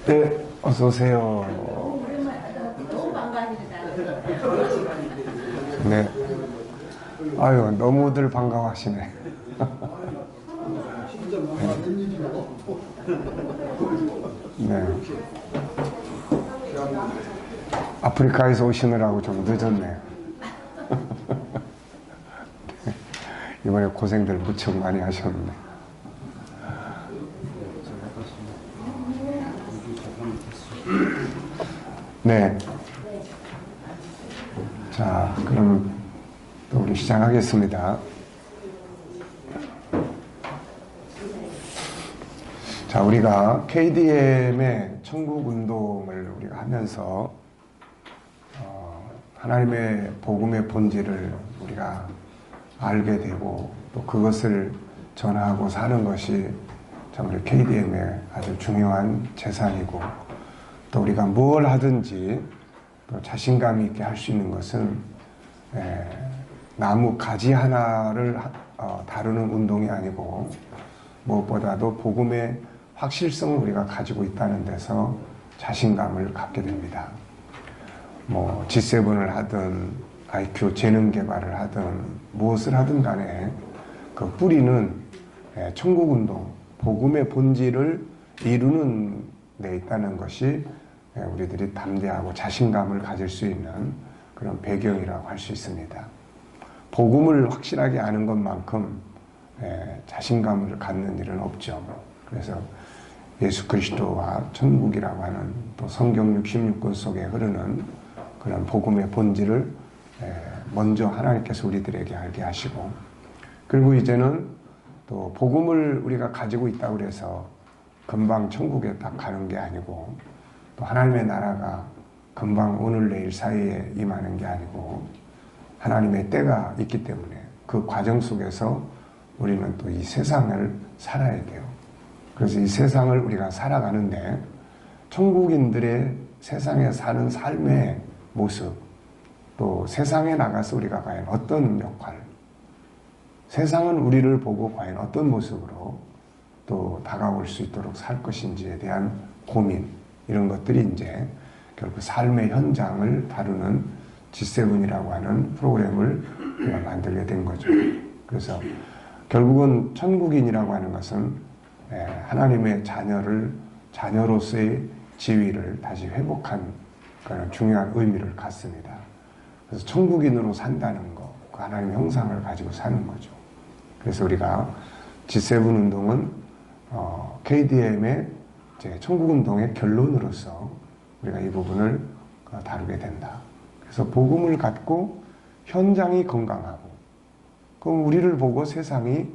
네, 어서 오세요. 너무 반가워합니다. 네. 아유, 너무들 반가워하시네. 네. 아프리카에서 오시느라고 좀 늦었네요. 네. 이번에 고생들 무척 많이 하셨네. 네. 자, 그럼 또 우리 시작하겠습니다. 자, 우리가 KDM의 천국운동을 우리가 하면서 하나님의 복음의 본질을 우리가 알게 되고 또 그것을 전하고 사는 것이 정말 KDM의 아주 중요한 재산이고 또 우리가 뭘 하든지 또 자신감 있게 할 수 있는 것은 나무 가지 하나를 다루는 운동이 아니고 무엇보다도 복음의 확실성을 우리가 가지고 있다는 데서 자신감을 갖게 됩니다. 뭐 G7을 하든 IQ 재능 개발을 하든 무엇을 하든 간에 그 뿌리는 천국운동, 복음의 본질을 이루는 데 있다는 것이 우리들이 담대하고 자신감을 가질 수 있는 그런 배경이라고 할 수 있습니다. 복음을 확실하게 아는 것만큼 자신감을 갖는 일은 없죠. 그래서 예수 그리스도와 천국이라고 하는 또 성경 66권 속에 흐르는 그런 복음의 본질을 먼저 하나님께서 우리들에게 알게 하시고 그리고 이제는 또 복음을 우리가 가지고 있다고 해서 금방 천국에 딱 가는 게 아니고 또 하나님의 나라가 금방 오늘 내일 사이에 임하는 게 아니고 하나님의 때가 있기 때문에 그 과정 속에서 우리는 또 이 세상을 살아야 돼요. 그래서 이 세상을 우리가 살아가는데 천국인들의 세상에 사는 삶의 모습 또 세상에 나가서 우리가 과연 어떤 역할 세상은 우리를 보고 과연 어떤 모습으로 또 다가올 수 있도록 살 것인지에 대한 고민 이런 것들이 이제 결국 삶의 현장을 다루는 G7이라고 하는 프로그램을 우리가 만들게 된 거죠. 그래서 결국은 천국인이라고 하는 것은 하나님의 자녀로서의 지위를 다시 회복한 그런 중요한 의미를 갖습니다. 그래서 천국인으로 산다는 거, 그 하나님의 형상을 가지고 사는 거죠. 그래서 우리가 G7 운동은 KDM의 천국운동의 결론으로서 우리가 이 부분을 다루게 된다. 그래서 복음을 갖고 현장이 건강하고 그럼 우리를 보고 세상이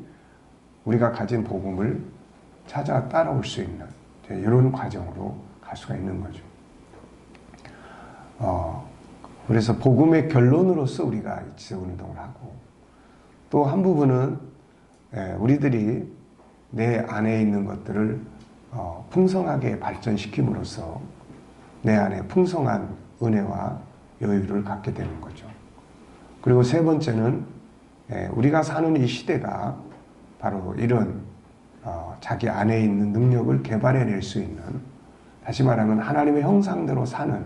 우리가 가진 복음을 찾아 따라올 수 있는 이런 과정으로 갈 수가 있는 거죠. 그래서 복음의 결론으로서 우리가 지성운동을 하고 또 한 부분은 우리들이 내 안에 있는 것들을 풍성하게 발전시킴으로써 내 안에 풍성한 은혜와 여유를 갖게 되는 거죠. 그리고 세 번째는 우리가 사는 이 시대가 바로 이런 자기 안에 있는 능력을 개발해낼 수 있는 다시 말하면 하나님의 형상대로 사는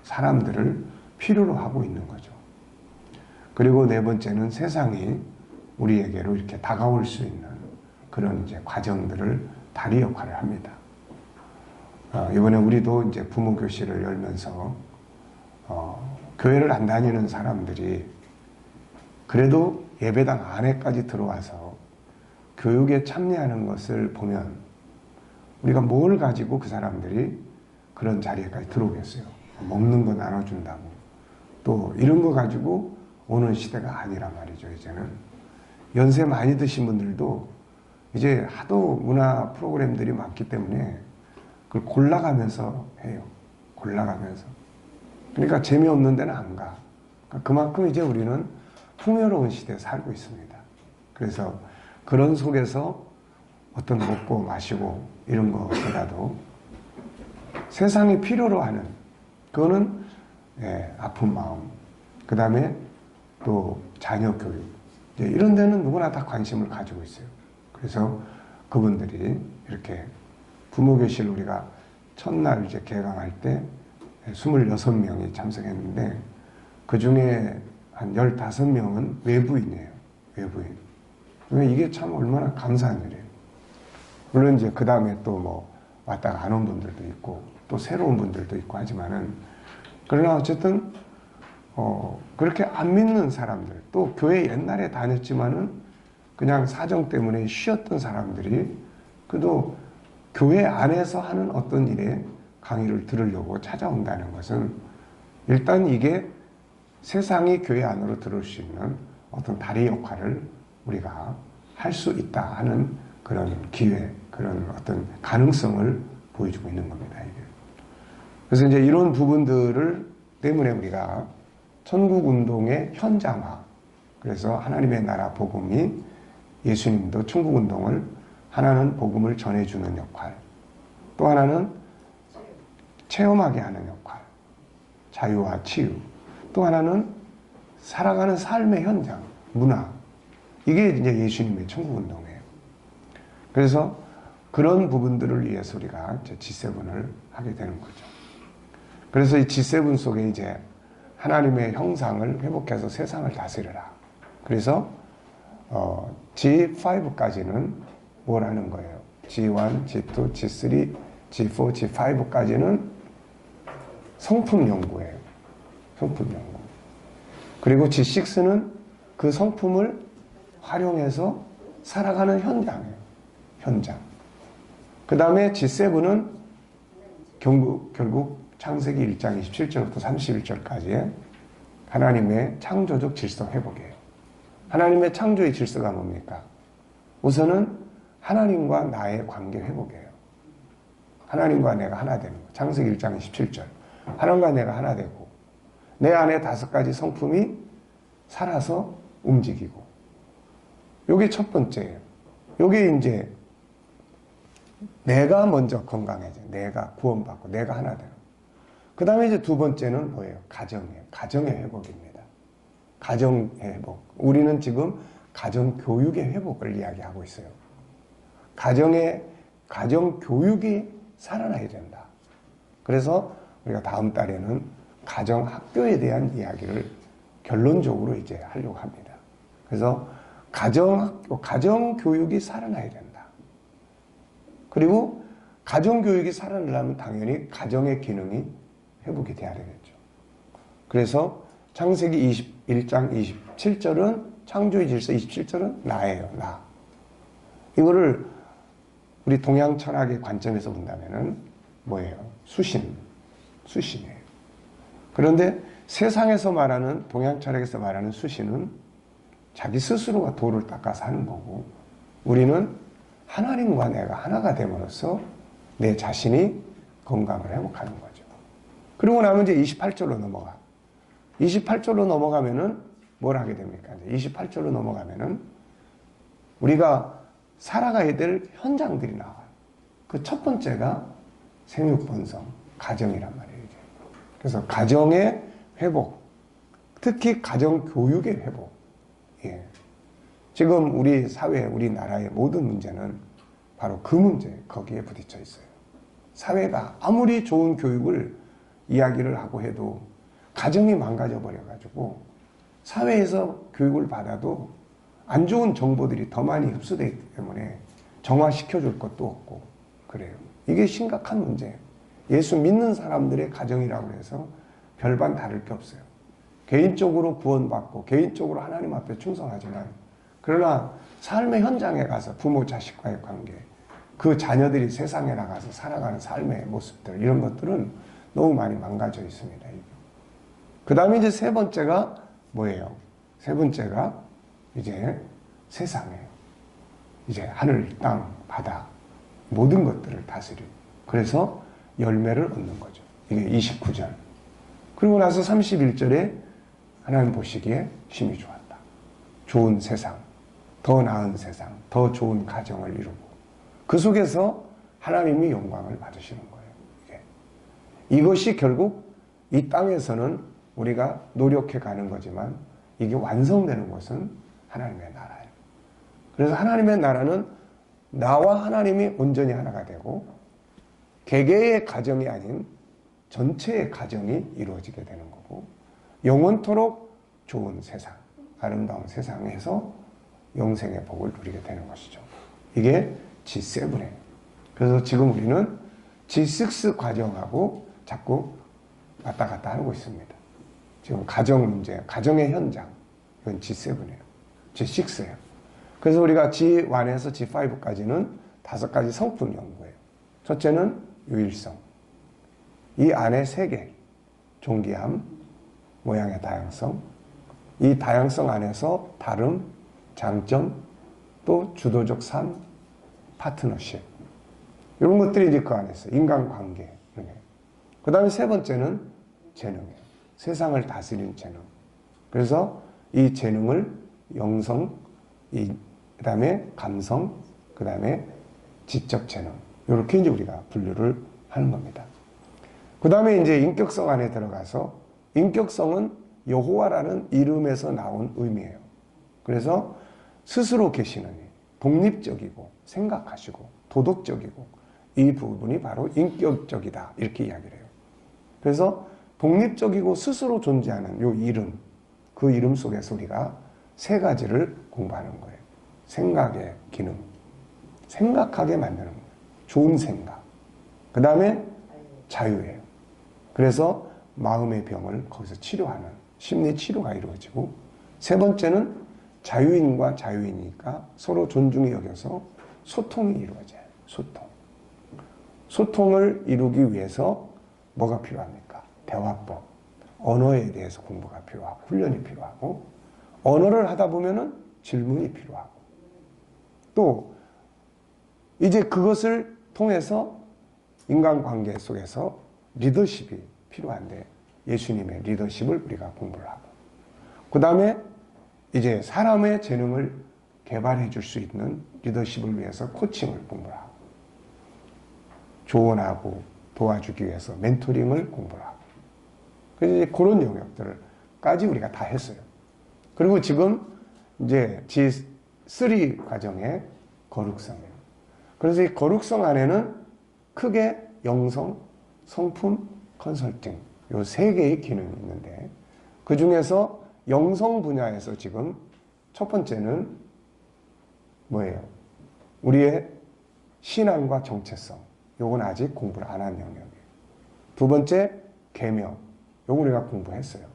사람들을 필요로 하고 있는 거죠. 그리고 네 번째는 세상이 우리에게로 이렇게 다가올 수 있는 그런 이제 과정들을 다리 역할을 합니다. 이번에 우리도 이제 부모 교실을 열면서 교회를 안 다니는 사람들이 그래도 예배당 안에까지 들어와서 교육에 참여하는 것을 보면 우리가 뭘 가지고 그 사람들이 그런 자리에까지 들어오겠어요. 먹는 거 나눠준다고. 또 이런 거 가지고 오는 시대가 아니란 말이죠. 이제는 연세 많이 드신 분들도 이제 하도 문화 프로그램들이 많기 때문에 그걸 골라가면서 해요. 골라가면서. 그러니까 재미없는 데는 안 가. 그만큼 이제 우리는 풍요로운 시대에 살고 있습니다. 그래서 그런 속에서 어떤 먹고 마시고 이런 것보다도 세상이 필요로 하는 그거는 아픈 마음 그 다음에 또 자녀 교육 이런 데는 누구나 다 관심을 가지고 있어요. 그래서 그분들이 이렇게 부모교실 우리가 첫날 이제 개강할 때 26명이 참석했는데 그 중에 한 15명은 외부인이에요. 외부인. 이게 참 얼마나 감사한 일이에요. 물론 이제 그 다음에 또 뭐 왔다가 안 온 분들도 있고 또 새로운 분들도 있고 하지만은 그러나 어쨌든 그렇게 안 믿는 사람들 또 교회 옛날에 다녔지만은 그냥 사정 때문에 쉬었던 사람들이 그래도 교회 안에서 하는 어떤 일에 강의를 들으려고 찾아온다는 것은 일단 이게 세상이 교회 안으로 들어올 수 있는 어떤 다리 역할을 우리가 할 수 있다 하는 그런 기회, 그런 어떤 가능성을 보여주고 있는 겁니다. 이게. 그래서 이제 이런 부분들을 때문에 우리가 천국운동의 현장화, 그래서 하나님의 나라 복음이 예수님도 천국운동을 하나는 복음을 전해주는 역할, 또 하나는 체험하게 하는 역할, 자유와 치유, 또 하나는 살아가는 삶의 현장, 문화, 이게 이제 예수님의 천국운동이에요. 그래서 그런 부분들을 위해서 우리가 이제 G7을 하게 되는 거죠. 그래서 이 G7 속에 이제 하나님의 형상을 회복해서 세상을 다스려라. 그래서 G5까지는 뭘 하는 거예요? G1, G2, G3, G4, G5까지는 성품 연구예요. 성품 연구. 그리고 G6는 그 성품을 활용해서 살아가는 현장이에요. 현장. 그 다음에 G7은 결국 창세기 1장 27절부터 31절까지의 하나님의 창조적 질서 회복이에요. 하나님의 창조의 질서가 뭡니까? 우선은 하나님과 나의 관계 회복이에요. 하나님과 내가 하나 되는 거. 창세기 1장 27절. 하나님과 내가 하나 되고 내 안에 5가지 성품이 살아서 움직이고 요게 첫 번째예요. 요게 이제 내가 먼저 건강해져. 내가 구원받고 내가 하나 되는. 그 다음에 이제 두 번째는 뭐예요? 가정이에요. 가정의 회복입니다. 가정의 회복. 우리는 지금 가정교육의 회복을 이야기하고 있어요. 가정교육이 살아나야 된다. 그래서 우리가 다음 달에는 가정학교에 대한 이야기를 결론적으로 이제 하려고 합니다. 그래서 가정교육이 살아나야 된다. 그리고 가정교육이 살아나려면 당연히 가정의 기능이 회복이 돼야 되겠죠. 그래서 창세기 21장 27절은 창조의 질서, 27절은 나예요. 나. 이거를 우리 동양 철학의 관점에서 본다면은 뭐예요? 수신이에요. 그런데 세상에서 말하는, 동양 철학에서 말하는 수신은 자기 스스로가 돌을 닦아서 하는 거고, 우리는 하나님과 내가 하나가 됨으로써 내 자신이 건강을 회복하는 거죠. 그러고 나면 이제 28절로 넘어가. 28절로 넘어가면은 뭘 하게 됩니까? 이제 28절로 넘어가면은 우리가 살아가야 될 현장들이 나와요. 그 첫 번째가 생육번성, 가정이란 말이에요. 그래서 가정의 회복, 특히 가정교육의 회복. 예. 지금 우리 사회, 우리나라의 모든 문제는 바로 그 문제, 거기에 부딪혀 있어요. 사회가 아무리 좋은 교육을 이야기를 하고 해도 가정이 망가져 버려가지고 사회에서 교육을 받아도 안 좋은 정보들이 더 많이 흡수되기 때문에 정화시켜줄 것도 없고 그래요. 이게 심각한 문제예요. 예수 믿는 사람들의 가정이라고 해서 별반 다를 게 없어요. 개인적으로 구원받고 개인적으로 하나님 앞에 충성하지만 그러나 삶의 현장에 가서 부모 자식과의 관계, 그 자녀들이 세상에 나가서 살아가는 삶의 모습들, 이런 것들은 너무 많이 망가져 있습니다. 그 다음에 이제 세 번째가 뭐예요? 세 번째가 이제 세상이에요. 이제 하늘, 땅, 바다 모든 것들을 다스리고 그래서 열매를 얻는 거죠. 이게 29절. 그리고 나서 31절에 하나님 보시기에 심히 좋았다. 좋은 세상, 더 나은 세상, 더 좋은 가정을 이루고 그 속에서 하나님이 영광을 받으시는 거예요. 이것이 결국 이 땅에서는 우리가 노력해 가는 거지만 이게 완성되는 것은 하나님의 나라예요. 그래서 하나님의 나라는 나와 하나님이 온전히 하나가 되고 개개의 가정이 아닌 전체의 가정이 이루어지게 되는 거고 영원토록 좋은 세상, 아름다운 세상에서 영생의 복을 누리게 되는 것이죠. 이게 G7이에요. 그래서 지금 우리는 G6 과정하고 자꾸 왔다 갔다 하고 있습니다. 지금 가정 문제, 가정의 현장, 이건 G7이에요. G6예요. 그래서 우리가 G1에서 G5까지는 5가지 성품 연구예요. 첫째는 유일성. 이 안에 세계, 존귀함, 모양의 다양성, 이 다양성 안에서 다름, 장점, 또 주도적 삶, 파트너십. 이런 것들이 이제 그 안에 있어요. 인간관계. 그 다음에 세 번째는 재능이에요. 세상을 다스리는 재능. 그래서 이 재능을 영성, 그 다음에 감성, 그 다음에 지적 재능. 이렇게 이제 우리가 분류를 하는 겁니다. 그 다음에 이제 인격성 안에 들어가서 인격성은 여호와라는 이름에서 나온 의미예요. 그래서 스스로 계시는 독립적이고 생각하시고 도덕적이고 이 부분이 바로 인격적이다 이렇게 이야기를 해요. 그래서 독립적이고 스스로 존재하는 이 이름, 그 이름 속에서 우리가 세 가지를 공부하는 거예요. 생각의 기능, 생각하게 만드는 거예요. 좋은 생각. 그 다음에 자유예요. 그래서 마음의 병을 거기서 치료하는 심리 치료가 이루어지고 세 번째는 자유인과 자유인이니까 서로 존중히 여겨서 소통이 이루어져요. 소통. 소통을 이루기 위해서 뭐가 필요합니까? 대화법. 언어에 대해서 공부가 필요하고 훈련이 필요하고 언어를 하다 보면은 질문이 필요하고 또 이제 그것을 통해서 인간관계 속에서 리더십이 필요한데 예수님의 리더십을 우리가 공부를 하고 그 다음에 이제 사람의 재능을 개발해 줄 수 있는 리더십을 위해서 코칭을 공부를 하고 조언하고 도와주기 위해서 멘토링을 공부를 하고 그래서 이제 그런 영역들까지 우리가 다 했어요. 그리고 지금 이제 G3 과정의 거룩성이에요. 그래서 이 거룩성 안에는 크게 영성, 성품, 컨설팅 요 세 개의 기능이 있는데 그 중에서 영성 분야에서 지금 첫 번째는 뭐예요? 우리의 신앙과 정체성. 요건 아직 공부를 안 한 영역이에요. 두 번째, 계명. 요거 우리가 공부했어요.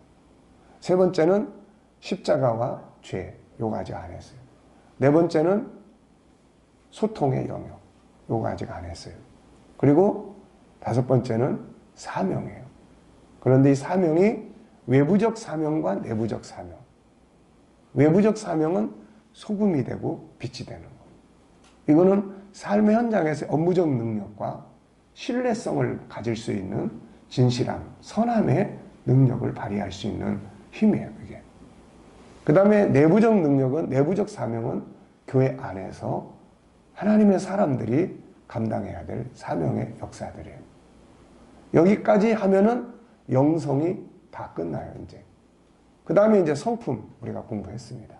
세 번째는 십자가와 죄. 요거 아직 안 했어요. 네 번째는 소통의 영역. 요거 아직 안 했어요. 그리고 다섯 번째는 사명이에요. 그런데 이 사명이 외부적 사명과 내부적 사명. 외부적 사명은 소금이 되고 빛이 되는 거. 이거는 삶의 현장에서 업무적 능력과 신뢰성을 가질 수 있는 진실함, 선함의 능력을 발휘할 수 있는 힘이에요, 이게. 그 다음에 내부적 능력은, 내부적 사명은 교회 안에서 하나님의 사람들이 감당해야 될 사명의 역사들이에요. 여기까지 하면은 영성이 다 끝나요, 이제. 그 다음에 이제 성품 우리가 공부했습니다.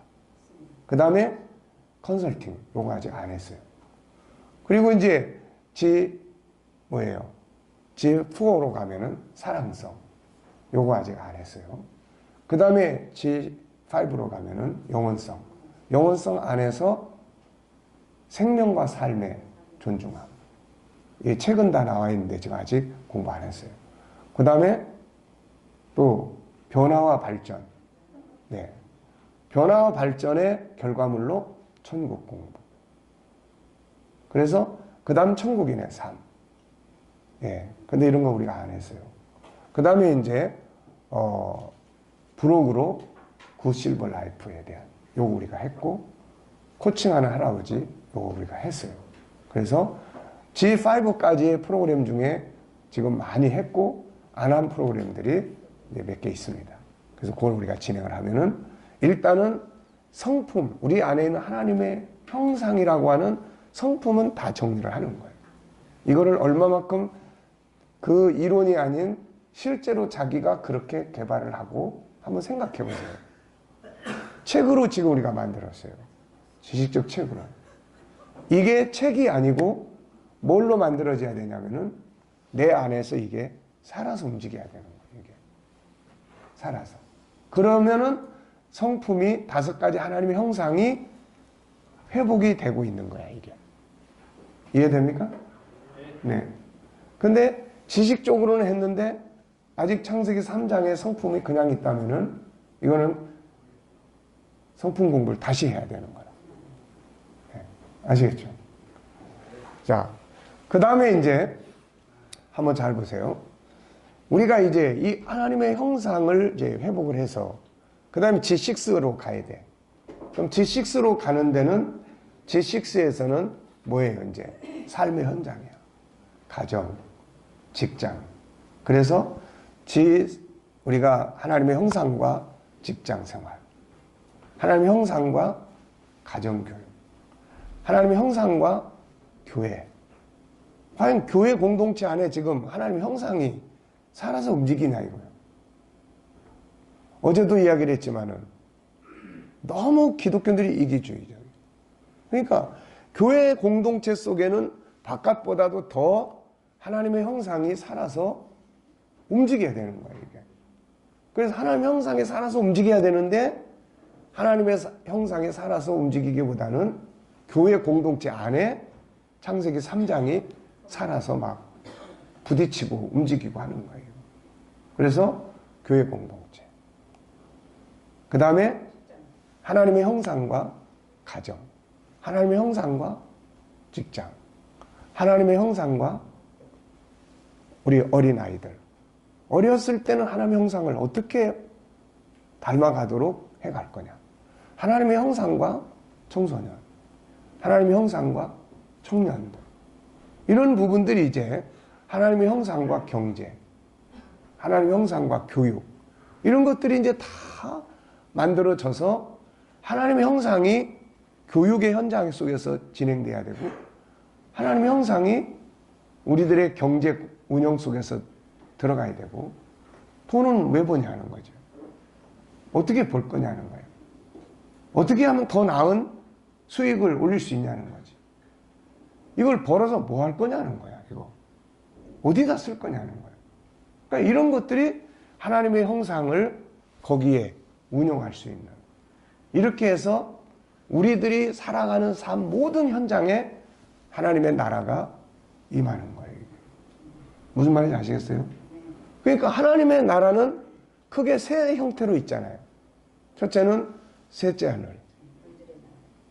그 다음에 컨설팅, 요거 아직 안 했어요. 그리고 이제 G4로 가면은 사랑성, 요거 아직 안 했어요. 그 다음에 G5로 가면은 영원성, 영원성 안에서 생명과 삶의 존중함. 이 책은 다 나와 있는데 지금 아직 공부 안 했어요. 그 다음에 또 변화와 발전. 네. 변화와 발전의 결과물로 천국 공부. 그래서 그 다음 천국인의 삶. 예. 근데 이런 거 우리가 안 했어요. 그 다음에 이제 브로그로 굿 실버 라이프에 대한 요거 우리가 했고 코칭하는 할아버지 요거 우리가 했어요. 그래서 G5까지의 프로그램 중에 지금 많이 했고 안 한 프로그램들이 몇 개 있습니다. 그래서 그걸 우리가 진행을 하면은 일단은 성품, 우리 안에 있는 하나님의 형상이라고 하는 성품은 다 정리를 하는 거예요. 이거를 얼마만큼 그 이론이 아닌 실제로 자기가 그렇게 개발을 하고 한번 생각해 보세요. 책으로 지금 우리가 만들었어요. 지식적 책으로. 이게 책이 아니고 뭘로 만들어져야 되냐면은 내 안에서 이게 살아서 움직여야 되는 거예요. 이게 살아서. 그러면은 성품이 5가지 하나님의 형상이 회복이 되고 있는 거야, 이게. 이해됩니까? 네. 근데 지식적으로는 했는데 아직 창세기 3장의 성품이 그냥 있다면은 이거는 성품 공부를 다시 해야 되는 거야. 네. 아시겠죠? 자, 그 다음에 이제 한번 잘 보세요. 우리가 이제 이 하나님의 형상을 이제 회복을 해서 그 다음에 G6로 가야 돼. 그럼 G6로 가는 데는 G6에서는 뭐예요? 이제 삶의 현장이에요. 가정, 직장. 그래서 우리가 하나님의 형상과 직장 생활, 하나님의 형상과 가정 교육, 하나님의 형상과 교회. 과연 교회 공동체 안에 지금 하나님의 형상이 살아서 움직이냐 이거예요. 어제도 이야기를 했지만은 너무 기독교인들이 이기주의적이에요. 그러니까 교회 공동체 속에는 바깥보다도 더 하나님의 형상이 살아서 움직여야 되는 거예요, 이게. 그래서 하나님의 형상이 살아서 움직여야 되는데 하나님의 형상이 살아서 움직이기보다는 교회 공동체 안에 창세기 3장이 살아서 막 부딪히고 움직이고 하는 거예요. 그래서 교회 공동체. 그 다음에 하나님의 형상과 가정, 하나님의 형상과 직장, 하나님의 형상과 우리 어린아이들. 어렸을 때는 하나님의 형상을 어떻게 닮아가도록 해갈 거냐. 하나님의 형상과 청소년, 하나님의 형상과 청년들. 이런 부분들이 이제 하나님의 형상과 경제, 하나님의 형상과 교육, 이런 것들이 이제 다 만들어져서 하나님의 형상이 교육의 현장 속에서 진행돼야 되고, 하나님의 형상이 우리들의 경제 운영 속에서 들어가야 되고, 돈은 왜 버냐는 거죠. 어떻게 벌 거냐는 거예요. 어떻게 하면 더 나은 수익을 올릴 수 있냐는 거지. 이걸 벌어서 뭐 할 거냐는 거야, 이거. 어디다 쓸 거냐는 거야. 그러니까 이런 것들이 하나님의 형상을 거기에 운용할 수 있는. 이렇게 해서 우리들이 살아가는 삶 모든 현장에 하나님의 나라가 임하는 거예요. 무슨 말인지 아시겠어요? 그러니까 하나님의 나라는 크게 세 형태로 있잖아요. 첫째는 셋째 하늘.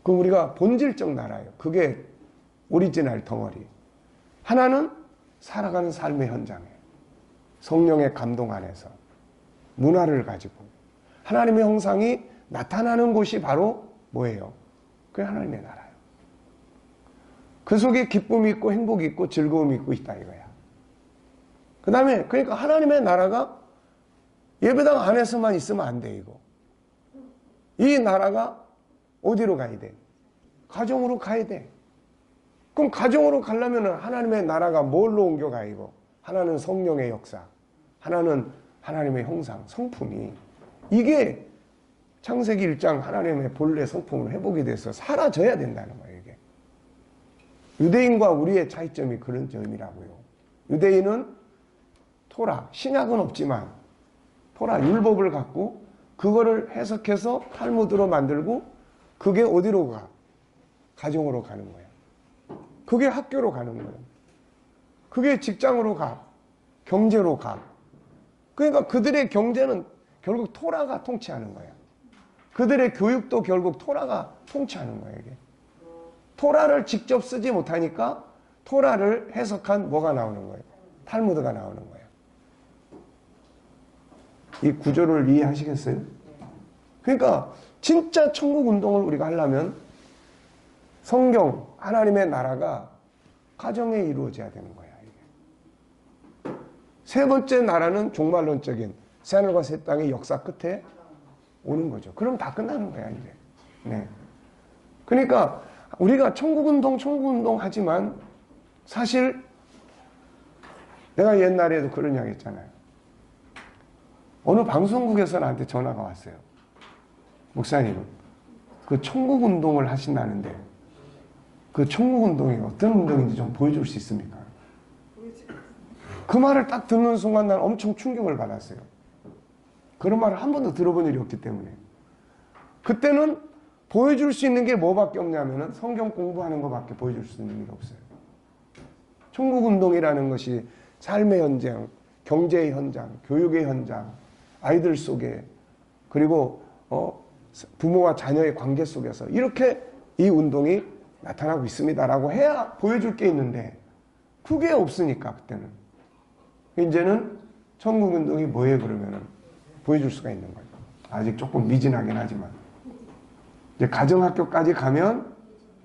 그 우리가 본질적 나라예요. 그게 오리지널 덩어리. 하나는 살아가는 삶의 현장이에요. 성령의 감동 안에서 문화를 가지고 하나님의 형상이 나타나는 곳이 바로 뭐예요? 그게 하나님의 나라예요. 그 속에 기쁨이 있고 행복이 있고 즐거움이 있고 있다 이거야. 그 다음에 그러니까 하나님의 나라가 예배당 안에서만 있으면 안 돼 이거. 이 나라가 어디로 가야 돼? 가정으로 가야 돼. 그럼 가정으로 가려면 하나님의 나라가 뭘로 옮겨가 이거? 하나는 성령의 역사, 하나는 하나님의 형상, 성품이. 이게 창세기 1장 하나님의 본래 성품을 회복이 돼서 사라져야 된다는 거예요, 이게. 유대인과 우리의 차이점이 그런 점이라고요. 유대인은 토라, 신약은 없지만 토라, 율법을 갖고 그거를 해석해서 탈무드로 만들고 그게 어디로 가? 가정으로 가는 거예요. 그게 학교로 가는 거예요. 그게 직장으로 가. 경제로 가. 그러니까 그들의 경제는 결국 토라가 통치하는 거예요. 그들의 교육도 결국 토라가 통치하는 거예요. 이게. 토라를 직접 쓰지 못하니까 토라를 해석한 뭐가 나오는 거예요? 탈무드가 나오는 거예요. 이 구조를 이해하시겠어요? 그러니까 진짜 천국 운동을 우리가 하려면 성경, 하나님의 나라가 가정에 이루어져야 되는 거야. 이게. 세 번째 나라는 종말론적인 새하늘과 새 땅의 역사 끝에 오는 거죠. 그럼 다 끝나는 거야, 이제. 네. 그러니까 우리가 천국 운동 하지만 사실 내가 옛날에도 그런 이야기 했잖아요. 어느 방송국에서 나한테 전화가 왔어요. 목사님, 그 천국 운동을 하신다는데 그 천국운동이 어떤 운동인지 좀 보여줄 수 있습니까? 그 말을 딱 듣는 순간 난 엄청 충격을 받았어요. 그런 말을 한 번도 들어본 일이 없기 때문에. 그때는 보여줄 수 있는 게 뭐밖에 없냐면은 성경 공부하는 것밖에 보여줄 수 있는 게 없어요. 천국운동이라는 것이 삶의 현장, 경제의 현장, 교육의 현장, 아이들 속에, 그리고 부모와 자녀의 관계 속에서 이렇게 이 운동이 나타나고 있습니다라고 해야 보여줄 게 있는데 그게 없으니까 그때는. 이제는 천국운동이 뭐예요 그러면은 보여줄 수가 있는 거예요. 아직 조금 미진하긴 하지만 이제 가정학교까지 가면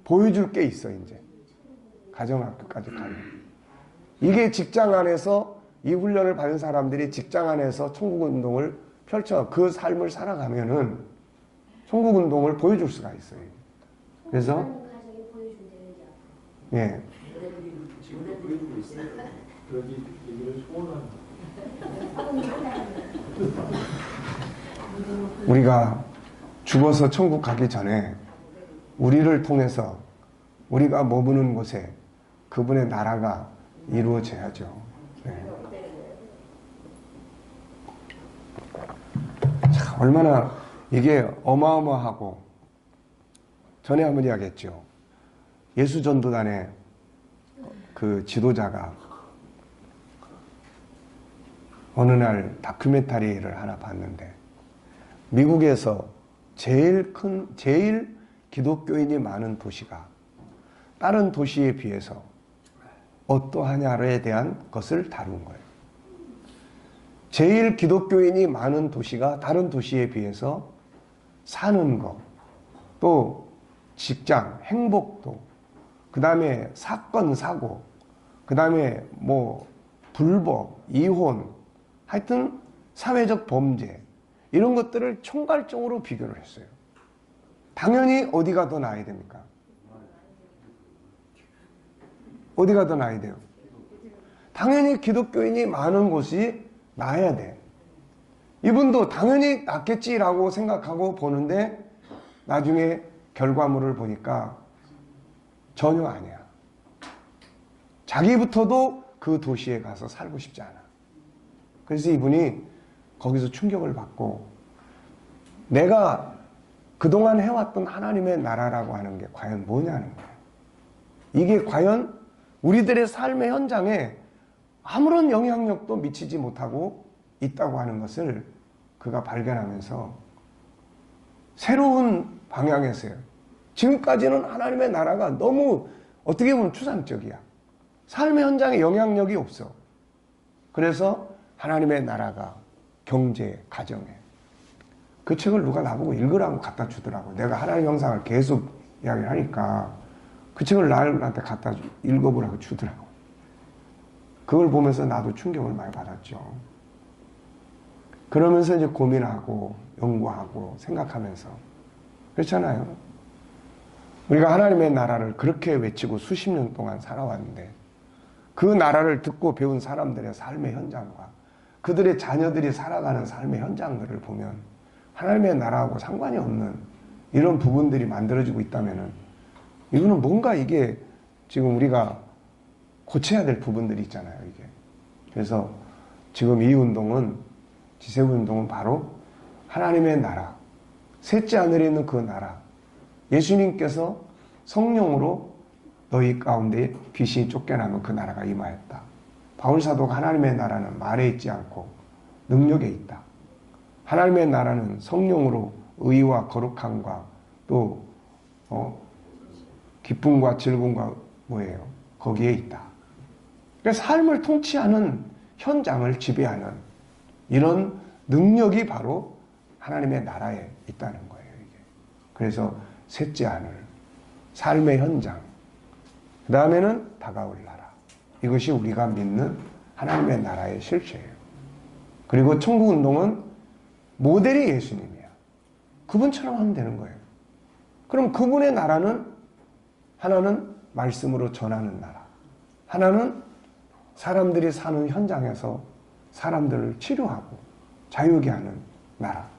보여줄 게 있어. 이제 가정학교까지 가면 이게 직장 안에서 이 훈련을 받은 사람들이 직장 안에서 천국운동을 펼쳐 그 삶을 살아가면은 천국운동을 보여줄 수가 있어요. 그래서 예. 지금도 보여주고 있어요. 그러기 얘기를 소원하는. 우리가 죽어서 천국 가기 전에 우리를 통해서 우리가 머무는 곳에 그분의 나라가 이루어져야죠. 네. 자, 얼마나 이게 어마어마하고, 전에 한번 이야기했죠. 예수전도단의 그 지도자가 어느 날 다큐멘터리를 하나 봤는데 미국에서 제일 기독교인이 많은 도시가 다른 도시에 비해서 어떠하냐에 대한 것을 다룬 거예요. 제일 기독교인이 많은 도시가 다른 도시에 비해서 사는 것, 또 직장, 행복도, 그 다음에 사건, 사고, 그 다음에 뭐 불법, 이혼, 하여튼 사회적 범죄, 이런 것들을 총괄적으로 비교를 했어요. 당연히 어디가 더 나아야 됩니까? 어디가 더 나아야 돼요? 당연히 기독교인이 많은 곳이 나아야 돼. 이분도 당연히 낫겠지라고 생각하고 보는데 나중에 결과물을 보니까 전혀 아니야. 자기부터도 그 도시에 가서 살고 싶지 않아. 그래서 이분이 거기서 충격을 받고 내가 그동안 해왔던 하나님의 나라라고 하는 게 과연 뭐냐는 거예요. 이게 과연 우리들의 삶의 현장에 아무런 영향력도 미치지 못하고 있다고 하는 것을 그가 발견하면서 새로운 방향에서요. 지금까지는 하나님의 나라가 너무 어떻게 보면 추상적이야. 삶의 현장에 영향력이 없어. 그래서 하나님의 나라가 경제에, 가정에. 그 책을 누가 나보고 읽으라고 갖다 주더라고. 내가 하나님 형상을 계속 이야기를 하니까 그 책을 나한테 갖다 읽어보라고 주더라고. 그걸 보면서 나도 충격을 많이 받았죠. 그러면서 이제 고민하고 연구하고 생각하면서 그렇잖아요. 우리가 하나님의 나라를 그렇게 외치고 수십 년 동안 살아왔는데 그 나라를 듣고 배운 사람들의 삶의 현장과 그들의 자녀들이 살아가는 삶의 현장들을 보면 하나님의 나라하고 상관이 없는 이런 부분들이 만들어지고 있다면은 이거는 뭔가 이게 지금 우리가 고쳐야 될 부분들이 있잖아요, 이게. 그래서 지금 이 운동은, 지세운 운동은 바로 하나님의 나라, 셋째 하늘에 있는 그 나라, 예수님께서 성령으로 너희 가운데 귀신이 쫓겨나면 그 나라가 임하였다. 바울사도가 하나님의 나라는 말에 있지 않고 능력에 있다. 하나님의 나라는 성령으로 의와 거룩함과 또 기쁨과 즐거움과 뭐예요? 거기에 있다. 그러니까 삶을 통치하는 현장을 지배하는 이런 능력이 바로 하나님의 나라에 있다는 거예요. 이게. 그래서 셋째 하늘, 삶의 현장, 그 다음에는 다가올 나라. 이것이 우리가 믿는 하나님의 나라의 실체예요. 그리고 천국운동은 모델이 예수님이야. 그분처럼 하면 되는 거예요. 그럼 그분의 나라는 하나는 말씀으로 전하는 나라, 하나는 사람들이 사는 현장에서 사람들을 치료하고 자유하게 하는 나라.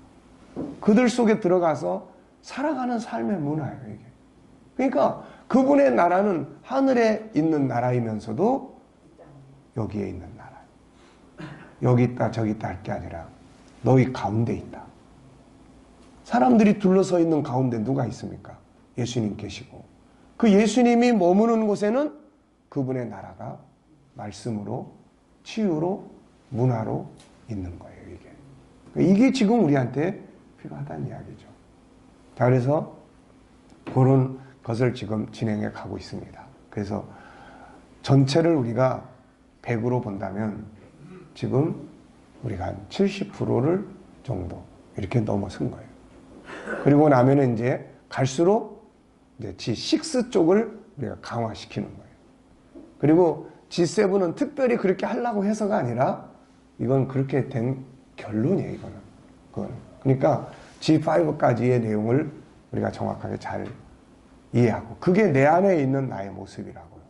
그들 속에 들어가서 살아가는 삶의 문화예요, 이게. 그러니까 그분의 나라는 하늘에 있는 나라이면서도 여기에 있는 나라. 여기 있다 저기 있다 할 게 아니라 너희 가운데 있다. 사람들이 둘러서 있는 가운데 누가 있습니까? 예수님 계시고 그 예수님이 머무는 곳에는 그분의 나라가 말씀으로 치유로 문화로 있는 거예요. 이게 지금 우리한테 필요하다는 이야기죠. 자, 그래서 그런 것을 지금 진행해 가고 있습니다. 그래서 전체를 우리가 100으로 본다면 지금 우리가 한 70%를 정도 이렇게 넘어선 거예요. 그리고 나면은 이제 갈수록 이제 G6 쪽을 우리가 강화시키는 거예요. 그리고 G7은 특별히 그렇게 하려고 해서가 아니라 이건 그렇게 된 결론이에요, 이거는. 그러니까 G5까지의 내용을 우리가 정확하게 잘 이해하고 그게 내 안에 있는 나의 모습이라고요.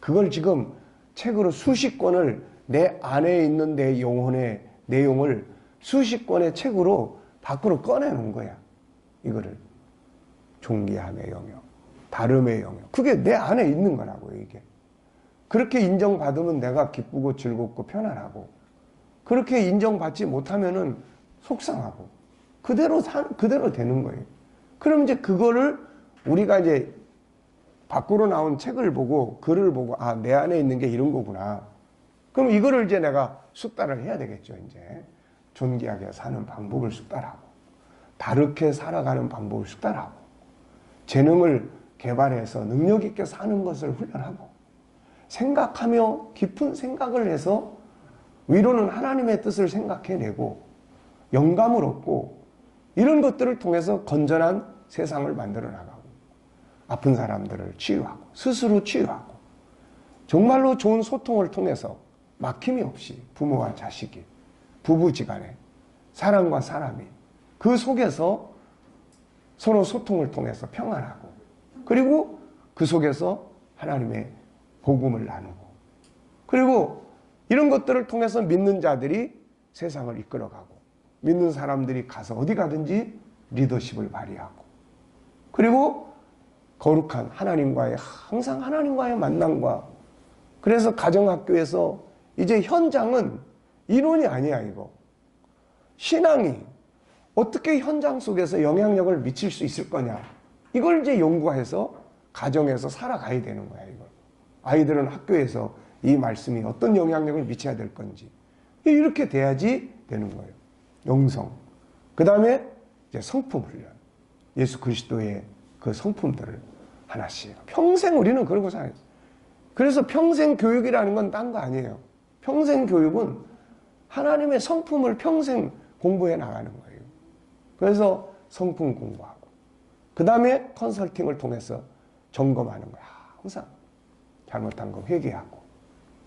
그걸 지금 책으로 수십 권을 내 안에 있는 내 영혼의 내용을 수십 권의 책으로 밖으로 꺼내놓은 거야. 이거를 존귀함의 영역, 다름의 영역. 그게 내 안에 있는 거라고요, 이게. 그렇게 인정받으면 내가 기쁘고 즐겁고 편안하고 그렇게 인정받지 못하면은 속상하고 그대로 되는 거예요. 그럼 이제 그거를 우리가 이제 밖으로 나온 책을 보고 글을 보고 아, 내 안에 있는 게 이런 거구나. 그럼 이거를 이제 내가 숙달을 해야 되겠죠, 이제. 존귀하게 사는 방법을 숙달하고 다르게 살아가는 방법을 숙달하고 재능을 개발해서 능력 있게 사는 것을 훈련하고 생각하며 깊은 생각을 해서 위로는 하나님의 뜻을 생각해내고 영감을 얻고 이런 것들을 통해서 건전한 세상을 만들어 나가고 아픈 사람들을 치유하고 스스로 치유하고 정말로 좋은 소통을 통해서 막힘이 없이 부모와 자식이 부부지간에 사람과 사람이 그 속에서 서로 소통을 통해서 평안하고 그리고 그 속에서 하나님의 복음을 나누고 그리고 이런 것들을 통해서 믿는 자들이 세상을 이끌어가고 믿는 사람들이 가서 어디 가든지 리더십을 발휘하고 그리고 거룩한 하나님과의 항상 하나님과의 만남과 그래서 가정학교에서 이제 현장은 이론이 아니야 이거. 신앙이 어떻게 현장 속에서 영향력을 미칠 수 있을 거냐 이걸 이제 연구해서 가정에서 살아가야 되는 거야 이걸. 아이들은 학교에서 이 말씀이 어떤 영향력을 미쳐야 될 건지 이렇게 돼야지 되는 거예요. 영성. 그 다음에 이제 성품 훈련. 예수 그리스도의 그 성품들을 하나씩. 평생 우리는 그러고 살아요. 그래서 평생 교육이라는 건 딴 거 아니에요. 평생 교육은 하나님의 성품을 평생 공부해 나가는 거예요. 그래서 성품 공부하고 그 다음에 컨설팅을 통해서 점검하는 거야. 항상 잘못한 거 회개하고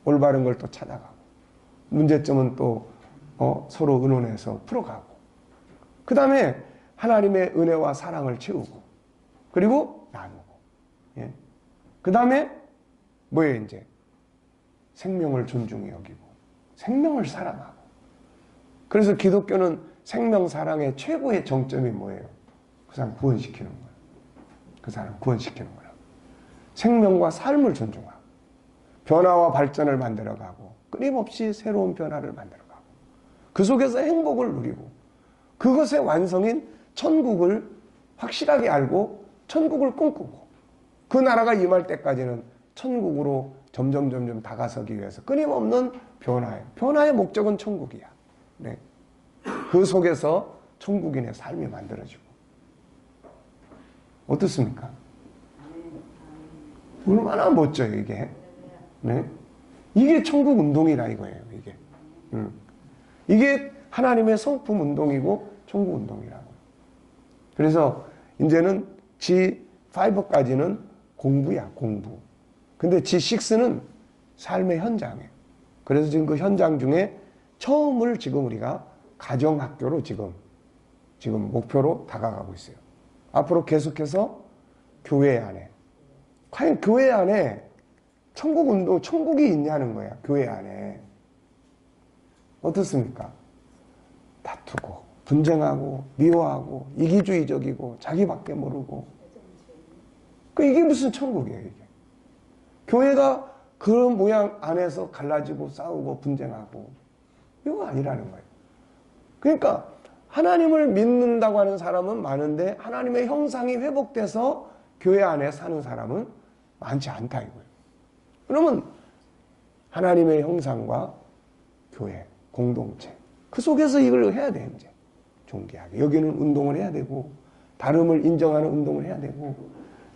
올바른 걸 또 찾아가고 문제점은 또 서로 의논해서 풀어가고 그 다음에 하나님의 은혜와 사랑을 채우고 그리고 나누고 예. 그 다음에 뭐예요 이제 생명을 존중히 여기고 생명을 사랑하고 그래서 기독교는 생명 사랑의 최고의 정점이 뭐예요? 그 사람 구원시키는 거예요. 그 사람 구원시키는 거예요. 생명과 삶을 존중하고 변화와 발전을 만들어가고 끊임없이 새로운 변화를 만들어가고 그 속에서 행복을 누리고 그것의 완성인 천국을 확실하게 알고 천국을 꿈꾸고 그 나라가 임할 때까지는 천국으로 점점 다가서기 위해서 끊임없는 변화의 목적은 천국이야. 네. 그 속에서 천국인의 삶이 만들어지고 어떻습니까? 얼마나 멋져요 이게. 네? 이게 천국 운동이다 이거예요 이게. 이게 하나님의 성품 운동이고 천국 운동이라고. 그래서 이제는 G5까지는 공부야 공부. 근데 G6는 삶의 현장이에요. 그래서 지금 그 현장 중에 처음을 지금 우리가 가정학교로 지금 목표로 다가가고 있어요. 앞으로 계속해서 교회 안에 과연 교회 안에 천국 운동, 천국이 있냐는 거야. 교회 안에. 어떻습니까? 다투고 분쟁하고 미워하고 이기주의적이고 자기밖에 모르고 이게 무슨 천국이에요, 이게. 교회가 그런 모양 안에서 갈라지고 싸우고 분쟁하고 이거 아니라는 거예요. 그러니까 하나님을 믿는다고 하는 사람은 많은데 하나님의 형상이 회복돼서 교회 안에 사는 사람은 많지 않다 이거예요. 그러면 하나님의 형상과 교회, 공동체 그 속에서 이걸 해야 돼 이제 존귀하게. 여기는 운동을 해야 되고 다름을 인정하는 운동을 해야 되고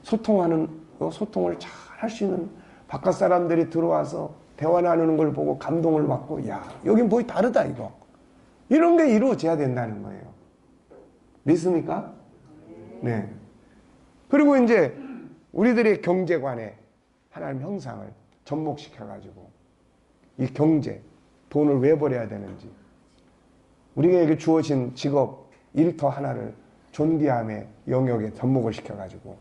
소통을 잘 할 수 있는 바깥 사람들이 들어와서 대화 나누는 걸 보고 감동을 받고 야 여긴 뭐이 다르다 이거. 이런 게 이루어져야 된다는 거예요. 믿습니까? 네. 그리고 이제 우리들의 경제관에 하나님 형상을 접목시켜가지고 이 경제, 돈을 왜 벌어야 되는지 우리에게 주어진 직업, 일터 하나를 존귀함의 영역에 접목을 시켜가지고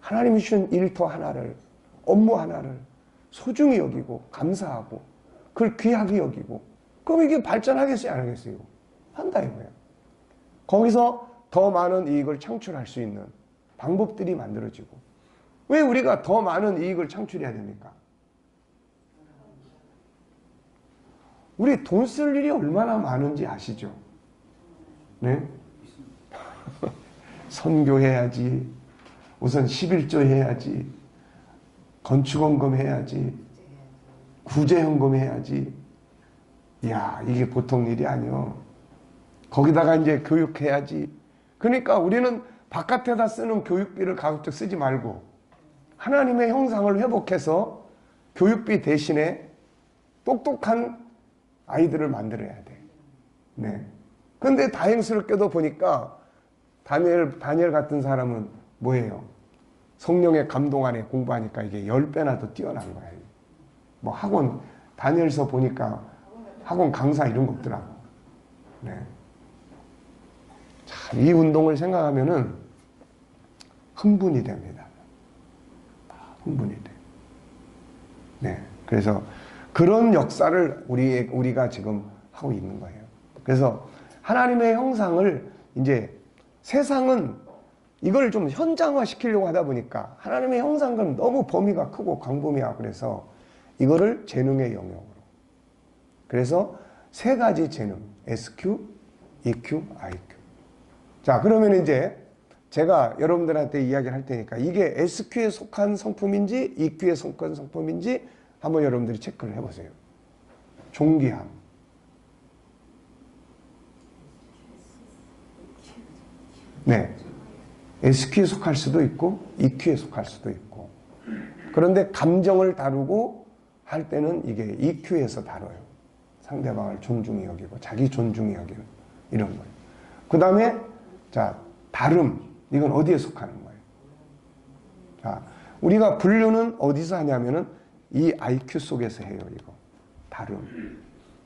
하나님이 주신 일터 하나를, 업무 하나를 소중히 여기고 감사하고 그걸 귀하게 여기고 그럼 이게 발전하겠어요? 안 하겠어요? 한다 이거예요. 거기서 더 많은 이익을 창출할 수 있는 방법들이 만들어지고 왜 우리가 더 많은 이익을 창출해야 됩니까? 우리 돈 쓸 일이 얼마나 많은지 아시죠? 네? 선교해야지, 우선 11조 해야지, 건축원금 해야지, 구제현금 해야지. 이야, 이게 보통 일이 아니요. 거기다가 이제 교육해야지. 그러니까 우리는 바깥에다 쓰는 교육비를 가급적 쓰지 말고 하나님의 형상을 회복해서 교육비 대신에 똑똑한 아이들을 만들어야 돼. 네. 근데 다행스럽게도 보니까 다니엘 같은 사람은 뭐예요? 성령의 감동 안에 공부하니까 이게 10배나 더 뛰어난 거예요. 뭐 학원, 다니엘서 보니까 학원 강사 이런 거 없더라고. 네. 참, 이 운동을 생각하면은 흥분이 됩니다. 흥분이 돼. 네. 그래서 그런 역사를 우리가 지금 하고 있는 거예요. 그래서 하나님의 형상을 이제 세상은 이걸 좀 현장화 시키려고 하다 보니까 하나님의 형상은 너무 범위가 크고 광범위하고 그래서 이거를 재능의 영역으로. 그래서 세 가지 재능, SQ, EQ, IQ. 자, 그러면 이제 제가 여러분들한테 이야기를 할 테니까 이게 SQ에 속한 성품인지 EQ에 속한 성품인지 한번 여러분들이 체크를 해보세요. 존귀함. 네. SQ에 속할 수도 있고 EQ에 속할 수도 있고 그런데 감정을 다루고 할 때는 이게 EQ에서 다뤄요. 상대방을 존중히 여기고 자기 존중히 여기는 이런 거예요. 그 다음에 자 다름 이건 어디에 속하는 거예요? 자 우리가 분류는 어디서 하냐면은 이 IQ 속에서 해요. 이거 다름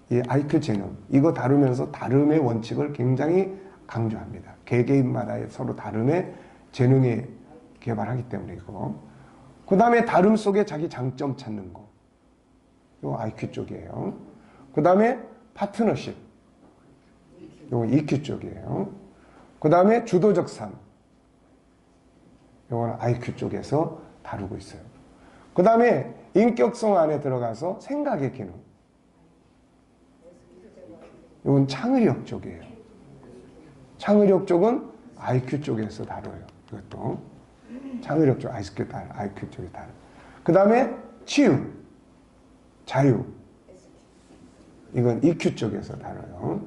이 IQ 재능 이거 다루면서 다름의 원칙을 굉장히 강조합니다. 개개인마다의 서로 다름의 재능이 개발하기 때문이고 그 다음에 다름 속에 자기 장점 찾는 거 이거 IQ 쪽이에요. 그 다음에 파트너십 이거 EQ 쪽이에요. 그 다음에 주도적 삶 이거는 IQ 쪽에서 다루고 있어요. 그 다음에 인격성 안에 들어가서 생각의 기능 이건 창의력 쪽이에요. 창의력 쪽은 IQ 쪽에서 다뤄요. 이것도 창의력 쪽 IQ 쪽이 다뤄요. 그 다음에 치유, 자유 이건 EQ 쪽에서 다뤄요.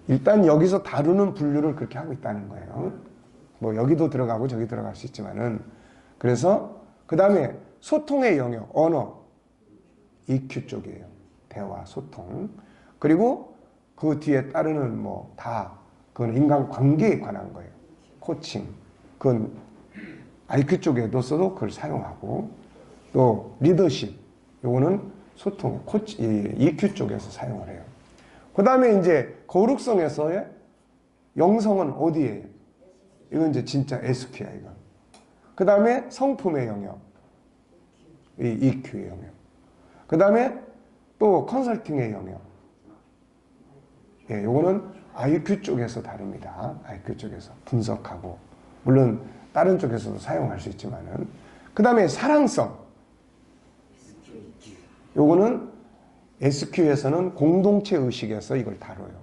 일단 여기서 다루는 분류를 그렇게 하고 있다는 거예요. 뭐 여기도 들어가고 저기 들어갈 수 있지만은 그래서 그 다음에 소통의 영역, 언어 EQ 쪽이에요. 대화, 소통. 그리고 그 뒤에 따르는 뭐 다 그건 인간관계에 관한 거예요. 코칭. 그건 IQ 쪽에서도 그걸 사용하고 또 리더십. 요거는 소통, EQ 쪽에서 사용을 해요. 그 다음에 이제 거룩성에서의 영성은 어디에요? 이건 이제 진짜 SQ야, 이거. 그 다음에 성품의 영역. 이 EQ의 영역. 그 다음에 또 컨설팅의 영역. 예, 요거는 IQ 쪽에서 다릅니다. IQ 쪽에서 분석하고 물론 다른 쪽에서도 사용할 수 있지만은 그 다음에 사랑성. 요거는 SQ에서는 공동체 의식에서 이걸 다뤄요.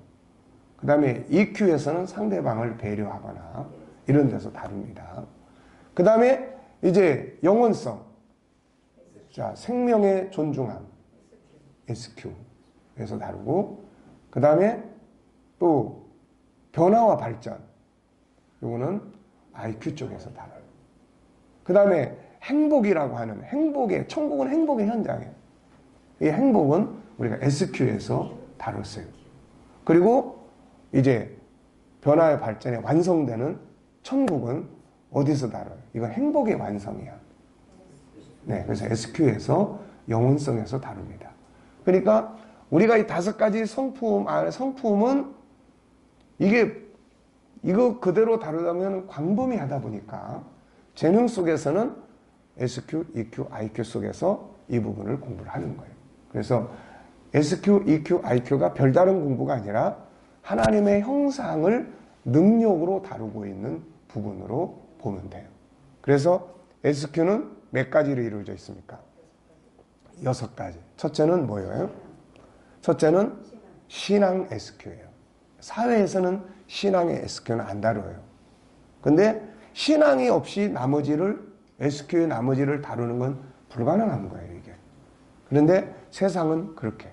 그 다음에 EQ에서는 상대방을 배려하거나 이런 데서 다룹니다. 그 다음에 이제 영혼성. 자, 생명의 존중함. SQ에서 다루고, 그 다음에 또 변화와 발전. 요거는 IQ 쪽에서 다뤄요. 그 다음에 행복이라고 하는 천국은 행복의 현장이에요. 이 행복은 우리가 SQ에서 다뤘어요. 그리고 이제 변화의 발전에 완성되는 천국은 어디서 다뤄요? 이건 행복의 완성이야. 네, 그래서 SQ에서 영혼성에서 다룹니다. 그러니까 우리가 이 5가지 성품은 이거 그대로 다루려면 광범위하다 보니까 재능 속에서는 SQ, EQ, IQ 속에서 이 부분을 공부를 하는 거예요. 그래서 SQ, EQ, IQ가 별다른 공부가 아니라 하나님의 형상을 능력으로 다루고 있는 부분으로 보면 돼요. 그래서 SQ는 몇 가지로 이루어져 있습니까? 6가지. 첫째는 뭐예요? 첫째는 신앙 SQ예요. 사회에서는 신앙의 SQ는 안 다뤄요. 근데 신앙이 없이 SQ의 나머지를 다루는 건 불가능한 거예요, 이게. 그런데 세상은 그렇게.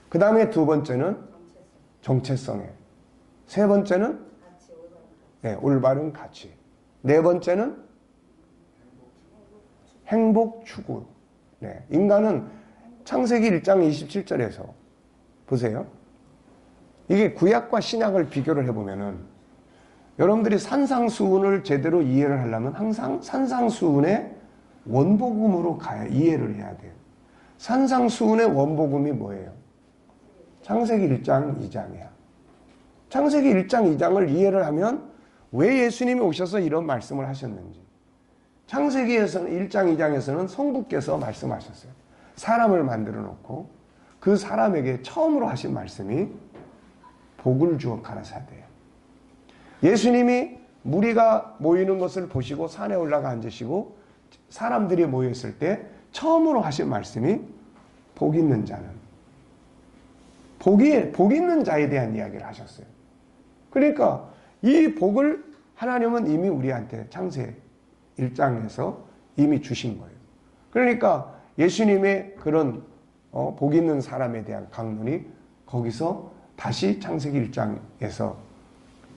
그 다음에 2번째는 정체성에. 3번째는 올바른 가치. 4번째는 행복 추구. 네, 인간은 창세기 1장 27절에서 보세요. 이게 구약과 신약을 비교를 해보면은 여러분들이 산상수훈을 제대로 이해를 하려면 항상 산상수훈의 원복음으로 이해를 해야 돼요. 산상수훈의 원복음이 뭐예요? 창세기 1장 2장이야. 창세기 1장 2장을 이해를 하면 왜 예수님이 오셔서 이런 말씀을 하셨는지. 창세기에서는 1장 2장에서는 성부께서 말씀하셨어요. 사람을 만들어 놓고 그 사람에게 처음으로 하신 말씀이 복을 주어 가라사대요. 예수님이 무리가 모이는 것을 보시고 산에 올라가 앉으시고 사람들이 모였을 때 처음으로 하신 말씀이 복 있는 자는 복 있는 자에 대한 이야기를 하셨어요. 그러니까 이 복을 하나님은 이미 우리한테 창세 1장에서 이미 주신 거예요. 그러니까 예수님의 그런 복 있는 사람에 대한 강론이 거기서 다시 창세기 1장에서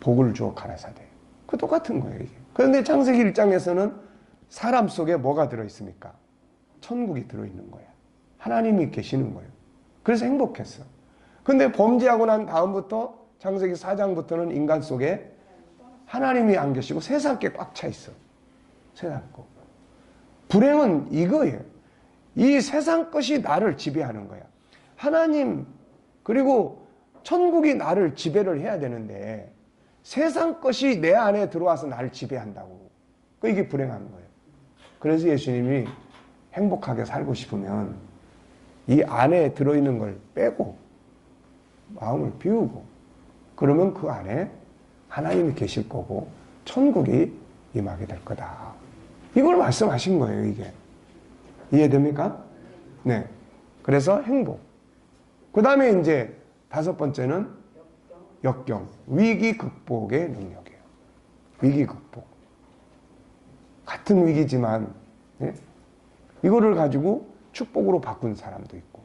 복을 주어 가라사대. 그 똑같은 거예요, 이게. 그런데 창세기 1장에서는 사람 속에 뭐가 들어있습니까? 천국이 들어있는 거야. 하나님이 계시는 거예요. 그래서 행복했어. 근데 범죄하고 난 다음부터 창세기 4장부터는 인간 속에 하나님이 안 계시고 세상 게 꽉 차 있어. 세상 거. 불행은 이거예요. 이 세상 것이 나를 지배하는 거야. 하나님 그리고 천국이 나를 지배를 해야 되는데 세상 것이 내 안에 들어와서 나를 지배한다고. 이게 불행한 거예요. 그래서 예수님이 행복하게 살고 싶으면 이 안에 들어있는 걸 빼고 마음을 비우고 그러면 그 안에 하나님이 계실 거고 천국이 임하게 될 거다. 이걸 말씀하신 거예요, 이게. 이해됩니까? 네. 그래서 행복. 그 다음에 이제 5번째는 역경. 위기 극복의 능력이에요. 위기 극복. 같은 위기지만, 예? 이거를 가지고 축복으로 바꾼 사람도 있고,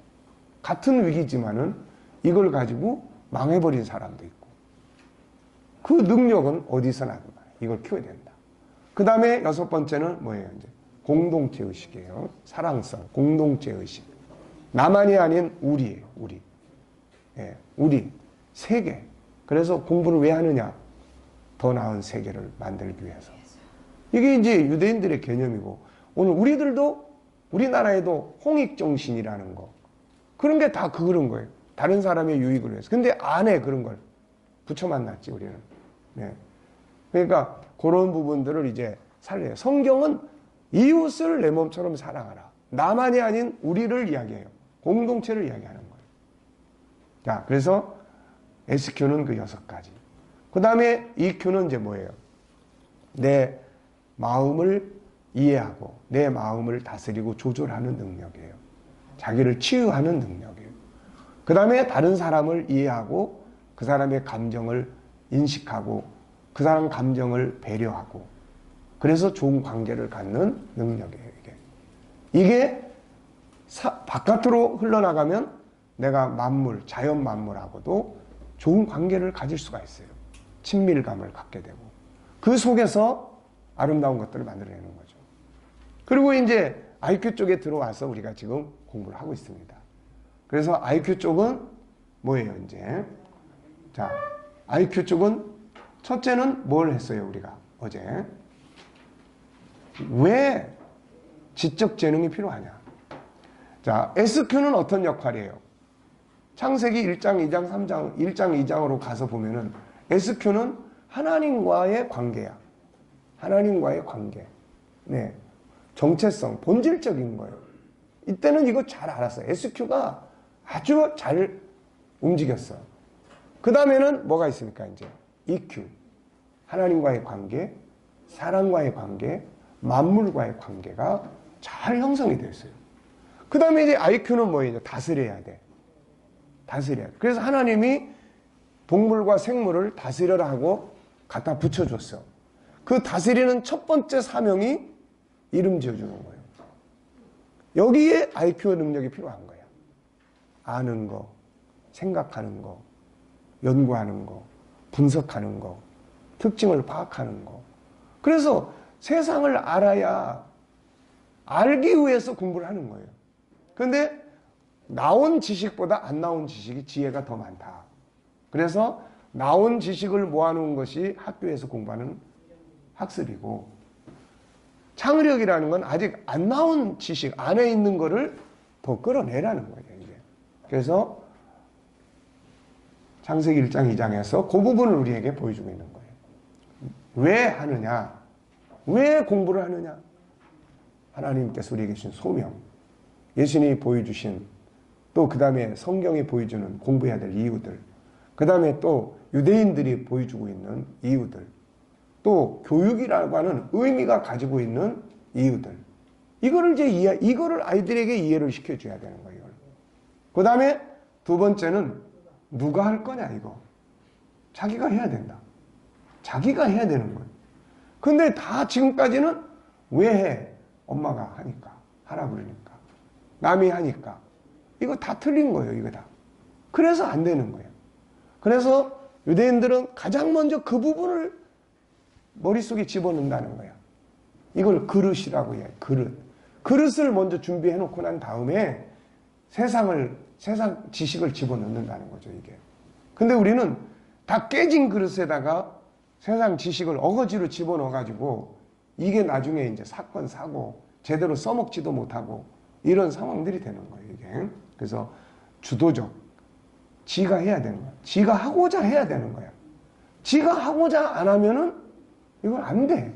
같은 위기지만은 이걸 가지고 망해버린 사람도 있고, 그 능력은 어디서 나는 거야? 이걸 키워야 된다. 그 다음에 6번째는 뭐예요? 이제 공동체 의식이에요. 사랑성, 공동체 의식. 나만이 아닌 우리예요, 우리. 예, 우리, 세계. 그래서 공부를 왜 하느냐? 더 나은 세계를 만들기 위해서. 이게 이제 유대인들의 개념이고, 오늘 우리들도, 우리나라에도 홍익정신이라는 거. 그런 게 다 그런 거예요. 다른 사람의 유익을 위해서. 근데 안에 그런 걸 붙여 만났지, 우리는. 네. 그러니까 그런 부분들을 이제 살려요. 성경은 이웃을 내 몸처럼 사랑하라. 나만이 아닌 우리를 이야기해요. 공동체를 이야기하는 거예요. 자, 그래서 SQ는 그 6가지. 그 다음에 EQ는 이제 뭐예요? 내 마음을 이해하고 내 마음을 다스리고 조절하는 능력이에요. 자기를 치유하는 능력이에요. 그 다음에 다른 사람을 이해하고 그 사람의 감정을 인식하고 그 사람 감정을 배려하고 그래서 좋은 관계를 갖는 능력이에요. 이게 바깥으로 흘러나가면 내가 만물, 자연 만물하고도 좋은 관계를 가질 수가 있어요. 친밀감을 갖게 되고 그 속에서 아름다운 것들을 만들어내는 거죠. 그리고 이제 IQ 쪽에 들어와서 우리가 지금 공부를 하고 있습니다. 그래서 IQ 쪽은 뭐예요, 이제? 자, IQ 쪽은 첫째는 뭘 했어요, 우리가 어제? 왜 지적 재능이 필요하냐? 자, SQ는 어떤 역할이에요? 창세기 1장, 2장, 3장, 1장, 2장으로 가서 보면은 SQ는 하나님과의 관계야. 하나님과의 관계. 네. 정체성, 본질적인 거예요. 이때는 이거 잘 알았어요. SQ가 아주 잘 움직였어. 그 다음에는 뭐가 있습니까, 이제? EQ. 하나님과의 관계, 사람과의 관계, 만물과의 관계가 잘 형성이 되어 있어요. 그 다음에 이제 IQ는 뭐예요? 다스려야 돼. 다스려야 돼. 그래서 하나님이 동물과 생물을 다스려라 하고 갖다 붙여줬어. 그 다스리는 첫 번째 사명이 이름 지어주는 거예요. 여기에 IQ 능력이 필요한 거야. 아는 거, 생각하는 거, 연구하는 거, 분석하는 거, 특징을 파악하는 거. 그래서 세상을 알아야 알기 위해서 공부를 하는 거예요. 그런데 나온 지식보다 안 나온 지식이 지혜가 더 많다. 그래서 나온 지식을 모아놓은 것이 학교에서 공부하는 학습이고 창의력이라는 건 아직 안 나온 지식 안에 있는 거를 더 끌어내라는 거예요. 이게. 그래서 창세기 1장 2장에서 그 부분을 우리에게 보여주고 있는 거예요. 왜 하느냐? 왜 공부를 하느냐? 하나님께서 우리에게 주신 소명, 예수님이 보여주신 또 그 다음에 성경이 보여주는 공부해야 될 이유들, 그 다음에 또 유대인들이 보여주고 있는 이유들, 또 교육이라고 하는 의미가 가지고 있는 이유들, 이거를 아이들에게 이해를 시켜줘야 되는 거예요. 그 다음에 두 번째는 누가 할 거냐, 이거. 자기가 해야 된다. 자기가 해야 되는 거예요. 근데 다 지금까지는 왜 해? 엄마가 하니까, 하라 그러니까, 남이 하니까. 이거 다 틀린 거예요, 이거 다. 그래서 안 되는 거예요. 그래서 유대인들은 가장 먼저 그 부분을 머릿속에 집어넣는다는 거야. 이걸 그릇이라고 해요, 그릇. 그릇을 먼저 준비해 놓고 난 다음에 세상 지식을 집어넣는다는 거죠, 이게. 근데 우리는 다 깨진 그릇에다가 세상 지식을 어거지로 집어넣어가지고 이게 나중에 이제 사건, 사고, 제대로 써먹지도 못하고 이런 상황들이 되는 거예요, 이게. 그래서 주도적, 지가 해야 되는 거야. 지가 하고자 해야 되는 거야. 지가 하고자 안 하면은 이건 안 돼.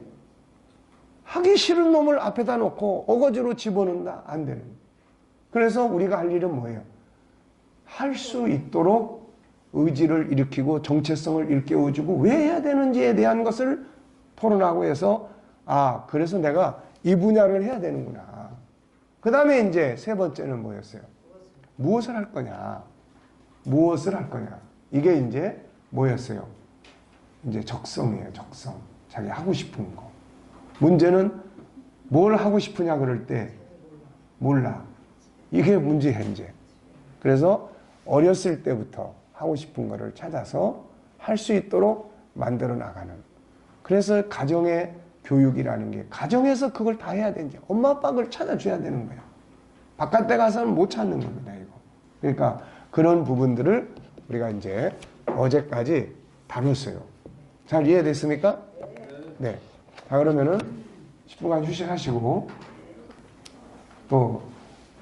하기 싫은 놈을 앞에다 놓고 어거지로 집어넣는다? 안 되는 거예요. 그래서 우리가 할 일은 뭐예요? 할 수 있도록 의지를 일으키고 정체성을 일깨워주고 왜 해야 되는지에 대한 것을 토론하고 해서 그래서 내가 이 분야를 해야 되는구나. 그 다음에 이제 세 번째는 뭐였어요? 무엇을 할 거냐? 무엇을 할 거냐? 이게 이제 뭐였어요? 이제 적성이에요, 적성. 자기 하고 싶은 거. 문제는 뭘 하고 싶으냐 그럴 때 몰라. 이게 문제야, 이제. 그래서 어렸을 때부터 하고 싶은 거를 찾아서 할 수 있도록 만들어 나가는. 그래서 가정의 교육이라는 게 가정에서 그걸 다 해야 되는지 엄마 아빠가 찾아줘야 되는 거야. 바깥에 가서는 못 찾는 겁니다, 이거. 그러니까 그런 부분들을 우리가 이제 어제까지 다뤘어요. 잘 이해됐습니까? 네. 자, 그러면은 10분간 휴식하시고 또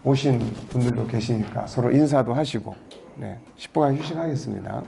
오신 분들도 계시니까 서로 인사도 하시고, 네. 10분간 휴식하겠습니다.